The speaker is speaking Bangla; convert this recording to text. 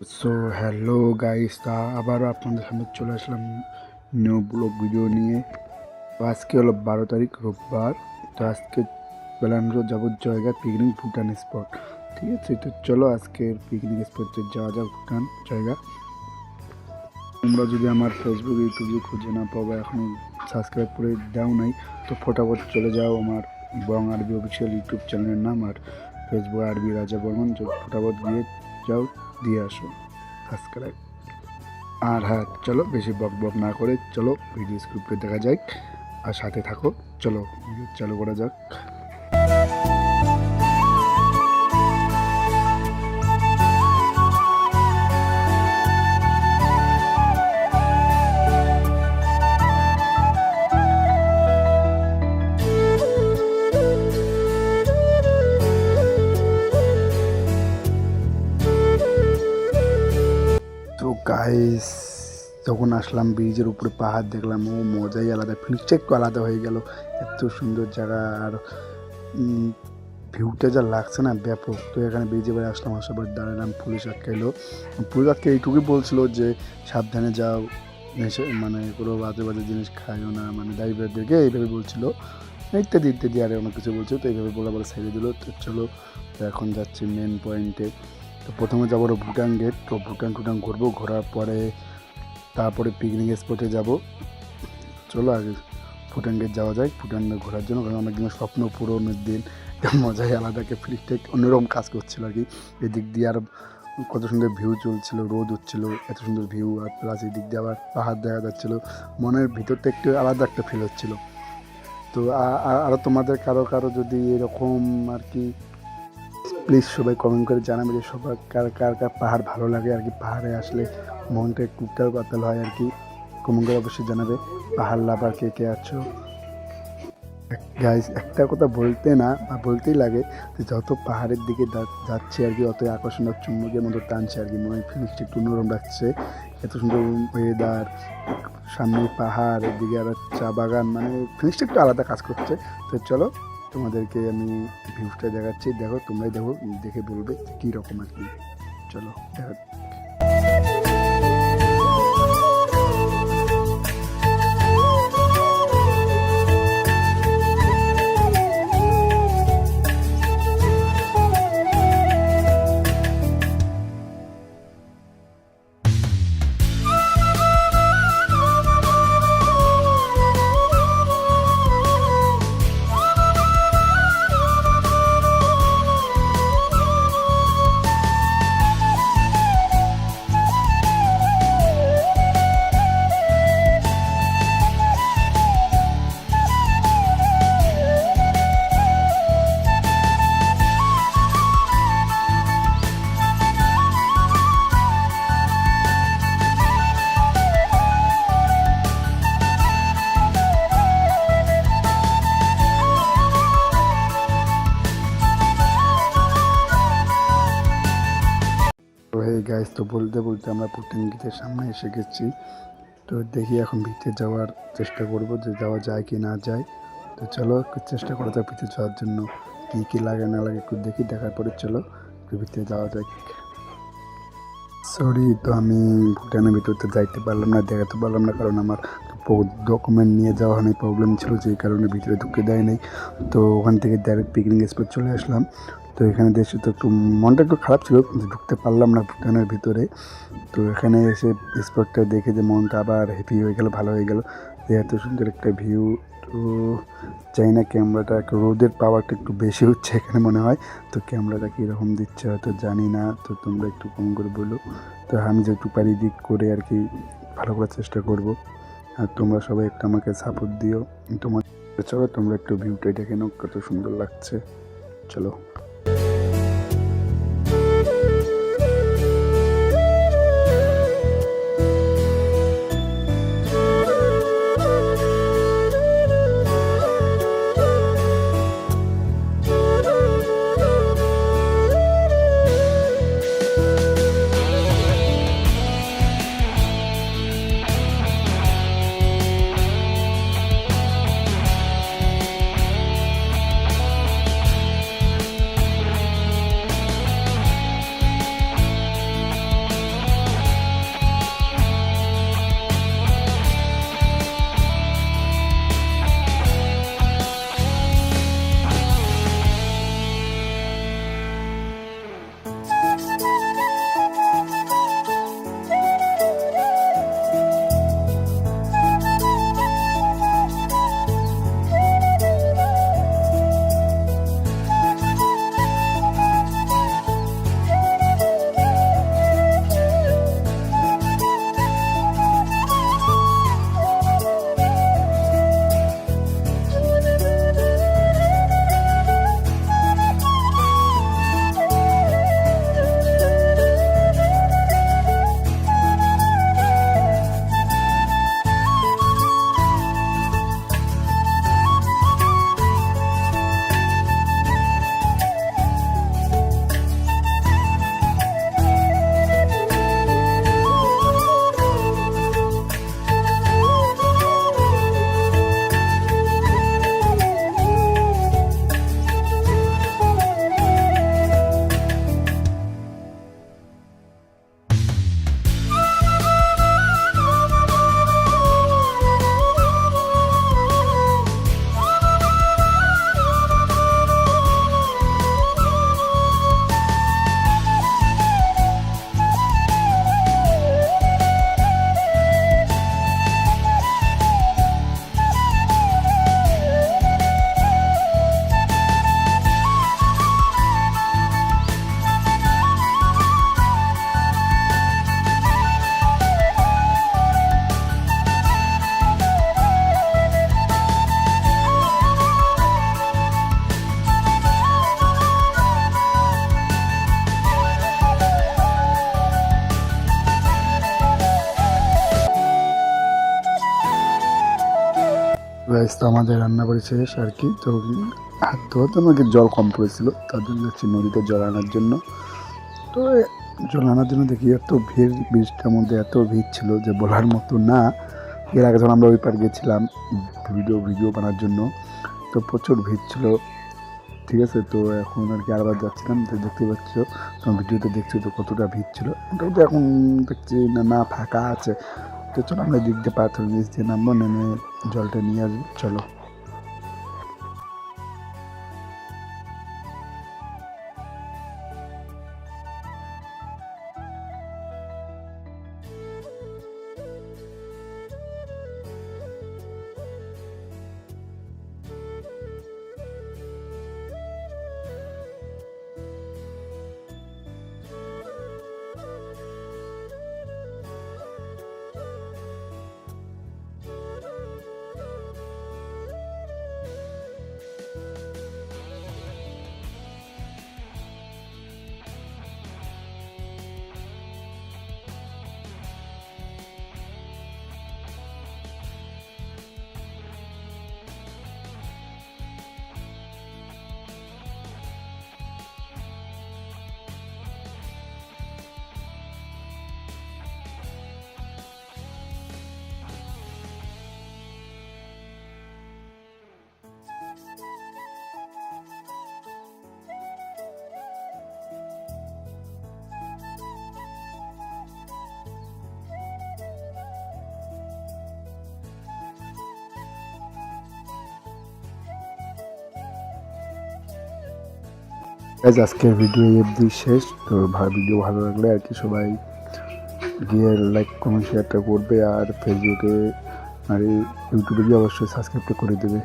সো হ্যালো গাইস, আবারও আপনাদের সামনে চলে আসলাম নিউ ব্লগ ভিডিও নিয়ে। তো আজকে হলো 12 তারিখ রোববার। তো আজকে বেলান্ড্রো যাবো জায়গা পিকনিক ভুটান স্পট। ঠিক আছে, তো চলো আজকের পিকনিক স্পটে যাওয়া যাক ভুটান জায়গা। তোমরা যদি আমার ফেসবুক ইউটিউবে খুঁজে না পাবো, এখনও সাবস্ক্রাইব করে দাও নাই, তো ফটাফট চলে যাও আমার বং আরবি অফিসিয়াল ইউটিউব চ্যানেলের নাম, আর ফেসবুক আরবি রাজা বর্মন, ফটাফট গিয়ে যাও, দিয়ে আসো সাবস্ক্রাইব। আর হ্যাঁ, চলো বেশি বক বক না করে চলো ভিডিও স্ক্রিপ্টে দেখা যাক, আর সাথে থাকো। চলো ভিডিও চালু করা যাক। তো গাইস, যখন আসলাম ব্রিজের উপরে পাহাড় দেখলাম, ও মজাই আলাদা, ফিলিংসটা একটু আলাদা হয়ে গেল। এত সুন্দর জায়গা, আর ভিউটা যা লাগছে না, ব্যাপক। তো এখানে ব্রিজে বাড়ি আসলাম, আসার পর দাঁড়ালাম, পুলিশ আটকাইলো। পুলিশ আটকে এইটুকুই বলছিল যে সাবধানে যাও, মানে কোনো বাজে বাজে জিনিস খাইও না, মানে ড্রাইভারদেরকে এইভাবে বলছিল, ইত্যাদি ইত্যাদি আরে অনেক কিছু বলছিল। তো এইভাবে বলা বলে ছেড়ে দিল। তো চলো, তো এখন যাচ্ছি মেন পয়েন্টে। তো প্রথমে যাবো ভুটান গেট। তো ভুটান টুটান ঘুরবো, ঘোরার পরে তারপরে পিকনিক স্পটে যাব। চলো আগে ভুটান গেট যাওয়া যায় ভুটান ঘোরার জন্য, কারণ অনেক দিনের স্বপ্ন পুরোনোর দিন, মজাই আলাদাকে ফ্রিজটা অন্যরকম কাজ করছিল আর কি। এদিক দিয়ে আর কত সুন্দর ভিউ চলছিল, রোদ হচ্ছিল, এত সুন্দর ভিউ, আর প্লাস এদিক দিয়ে আবার পাহাড় দেখা যাচ্ছিলো, মনের ভিতরটা একটু আলাদা একটা ফিল হচ্ছিলো। তো আরও তোমাদের কারো কারো যদি এরকম আর কি, প্লিজ সবাই কমেন্ট করে জানাবে যে সবার কার কার কার পাহাড় ভালো লাগে আর কি, পাহাড়ে আসলে মনটা একটু উত্তাল পাতাল হয় আর কি। কমেন্ট করে অবশ্যই জানাবে পাহাড় লাভার কে কে আছো। গাইস, একটা কথা বলতে না বা বলতেই লাগে, যে যত পাহাড়ের দিকে যাচ্ছে আর কি, অতই আকর্ষণীয় চুম্বকের মতো টানছে আর কি, মনে ফিলিংসটা একটু নরম রাখছে। এত সুন্দর ওয়েদার, সামনে পাহাড়, এদিকে আর চা বাগান, মানে ফিলিংসটা একটু আলাদা কাজ করছে। তো চলো তোমাদেরকে আমি ভিউজটা দেখাচ্ছি, দেখো, তোমরাই দেখো, দেখে বলবে কী রকম আর কি। চলো দেখা। তো হে গাইস, তো বলতে বলতে আমরা ভুটান গেটের সামনে এসে গেছি। তো দেখি এখন ভিতরে যাওয়ার চেষ্টা করব, যে যাওয়া যায় কি না যায়। তো চলো একটু চেষ্টা করা যাক ভিতরে যাওয়ার জন্য, কী কী লাগে না লাগে একটু দেখি, দেখার পরে চলো একটু ভিতরে যাওয়া যাক। সরি, তো আমি ভুটানের ভিতরতে যাইতে পারলাম না, দেখাতে পারলাম না, কারণ আমার ডকুমেন্ট নিয়ে যাওয়া অনেক প্রবলেম ছিল, যেই কারণে ভিতরে ঢুকে দেয় নাই। তো ওখান থেকে ডাইরেক্ট পিকনিক স্পট চলে আসলাম। তো এখানে দেশে তো একটু মনটা একটু খারাপ ছিল, কিন্তু ঢুকতে পারলাম না ভুটানের ভিতরে। তো এখানে এসে স্পটটা দেখে যে মনটা আবার হ্যাপি হয়ে গেল, ভালো হয়ে গেল, যে এত সুন্দর একটা ভিউ। তো চাই না ক্যামেরাটা একটু, রোদের পাওয়ারটা একটু বেশি হচ্ছে এখানে মনে হয়। তো ক্যামেরাটা কীরকম দিচ্ছে হয়তো জানি না, তো তোমরা একটু কম করে বলো। তো আমি যেটুকু পারি দিক করে আর কি ভালো করার চেষ্টা করব, আর তোমরা সবাই একটু আমাকে সাপোর্ট দিও। তোমার চলো তোমরা একটু ভিউটা দেখে নাও, কত সুন্দর লাগছে। চলো। গাইস, তো আমাদের রান্না করে শেষ আর কি। তো হাত ধোয়াতে আমাকে জল কম পড়েছিল, তার জন্য যাচ্ছি নদীতে জল আনার জন্য। তো জল আনার জন্য দেখি এত ভিড়, বৃষ্টির মধ্যে এত ভিড় ছিল যে বলার মতো না। এর আগে যখন আমরা ওই পার গেছিলাম ভিডিও বানার জন্য, তো প্রচুর ভিড় ছিল, ঠিক আছে। তো এখন আর কি আবার যাচ্ছিলাম, তো দেখতে পাচ্ছ তোমার ভিডিওতে দেখছি তো কতটা ভিড় ছিল। মোটামুটি এখন দেখছি না ফাঁকা আছে। তো চলো আমরা দিক দিয়ে পাথর নিচ দিয়ে নামবো, নেমে জলটা নিয়ে আসবো, চলো। আজকের ভিডিও অবধি শেষ। তো ভিডিও ভালো লাগলে আর কি সবাই গিয়ে লাইক কমেন্ট শেয়ারটা করবে, আর ফেসবুকে আর ইউটিউবে গিয়ে অবশ্যই সাবস্ক্রাইবটা করে দেবে।